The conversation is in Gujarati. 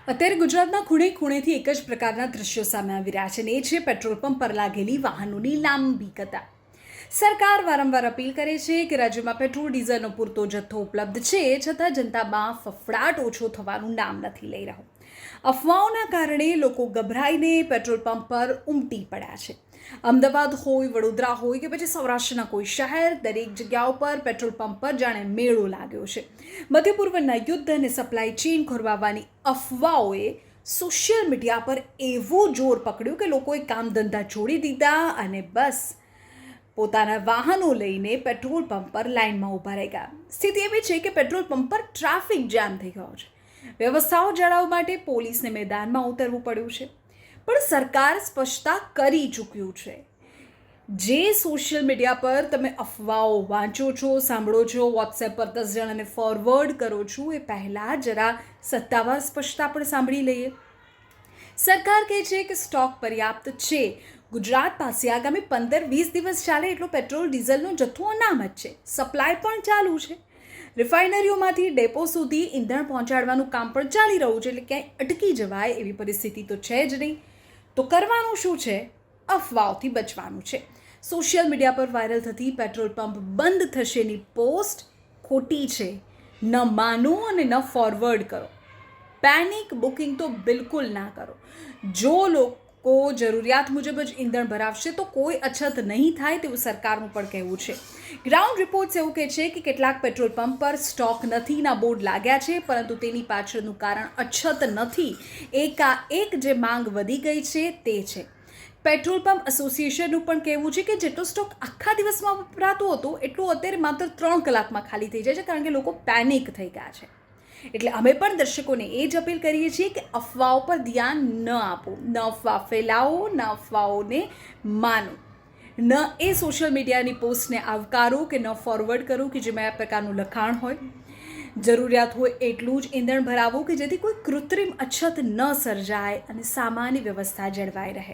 અત્યારે ગુજરાતના ખૂણે ખૂણેથી એક જ પ્રકારના દ્રશ્યો સામે આવી રહ્યા છે અને એ છે પેટ્રોલ પંપ પર લાગેલી વાહનોની લાંબી કતાર. સરકાર વારંવાર અપીલ કરે છે કે રાજ્યમાં પેટ્રોલ ડીઝલનો પૂરતો જથ્થો ઉપલબ્ધ છે, છતાં જનતામાં ફફડાટ ઓછો થવાનું નામ નથી લઈ રહ્યો. અફવાઓના કારણે લોકો ગભરાઈને પેટ્રોલ પંપ પર ઉમટી પડ્યા છે. અમદાવાદ હોય, વડોદરા હોય કે પછી સૌરાષ્ટ્રના કોઈ શહેર, દરેક જગ્યાઓ પર પેટ્રોલ પંપ પર જાણે મેળો લાગ્યો છે. મધ્ય પૂર્વના યુદ્ધ અને સપ્લાય ચેઇન ખોરવાવાની અફવાઓએ સોશિયલ મીડિયા પર એવું જોર પકડ્યું કે લોકોએ કામ ધંધા છોડી દીધા અને બસ પોતાના વાહનો લઈને પેટ્રોલ પંપ પર લાઇનમાં ઊભા રહી ગયા. સ્થિતિ એવી છે કે પેટ્રોલ પંપ પર ટ્રાફિક જામ થઈ ગયો છે. વ્યવસ્થાઓ જાળવવા માટે પોલીસને મેદાનમાં ઉતરવું પડ્યું છે, પણ સરકાર સ્પષ્ટતા કરી ચૂક્યું છે. જે સોશિયલ મીડિયા પર તમે અફવાઓ વાંચો છો, સાંભળો છો, વોટ્સએપ પર 10 જણાને ફોરવર્ડ કરો છો, એ પહેલાં જરા સત્તાવાર સ્પષ્ટતા પણ સાંભળી લઈએ. સરકાર કહે છે કે સ્ટોક પર્યાપ્ત છે. ગુજરાત પાસે આગામી 15-20 દિવસ ચાલે એટલો પેટ્રોલ ડીઝલનો જથ્થો અનામત છે. સપ્લાય પણ ચાલુ છે. રિફાઇનરીઓમાંથી ડેપો સુધી ઈંધણ પહોંચાડવાનું કામ પણ ચાલી રહ્યું છે, એટલે ક્યાંય અટકી જવાય એવી પરિસ્થિતિ તો છે જ નહીં. તો કરવાનું શું છે? અફવાઓથી બચવાનું છે. સોશિયલ મીડિયા પર વાયરલ થતી પેટ્રોલ પંપ બંધ થશેની પોસ્ટ ખોટી છે. ન માનો અને ન ફોરવર્ડ કરો. પેનિક બુકિંગ તો બિલકુલ ના કરો. જો લોકો જરૂરિયાત મુજબ જ ઈંધણ ભરાવશે તો કોઈ અછત નહીં થાય તેવું સરકારનું પણ કહેવું છે. ગ્રાઉન્ડ રિપોર્ટ્સ એવું કહે છે કે કેટલાક પેટ્રોલ પંપ પર સ્ટોક નથીના બોર્ડ લાગ્યા છે, પરંતુ તેની પાછળનું કારણ અછત નથી. એકાએક જે માંગ વધી ગઈ છે તે છે. પેટ્રોલ પંપ એસોસિએશનનું પણ કહેવું છે કે જેટલો સ્ટોક આખા દિવસમાં વપરાતો હતો એટલો અત્યારે માત્ર 3 કલાકમાં ખાલી થઈ જાય છે, કારણ કે લોકો પેનિક થઈ ગયા છે. એટલે અમે પણ દર્શકોને એ જ અપીલ કરીએ છીએ કે અફવાઓ પર ધ્યાન ન આપો, ન અફવા ફેલાવો, ન અફવાઓને માનો, ન એ સોશિયલ મીડિયાની પોસ્ટને આવકારો કે ન ફોરવર્ડ કરો કે જેમાં આ પ્રકારનું લખાણ હોય. જરૂરિયાત હોય એટલું જ ઈંધણ ભરાવો કે જેથી કોઈ કૃત્રિમ અછત ન સર્જાય અને સામાન્ય વ્યવસ્થા જળવાઈ રહે.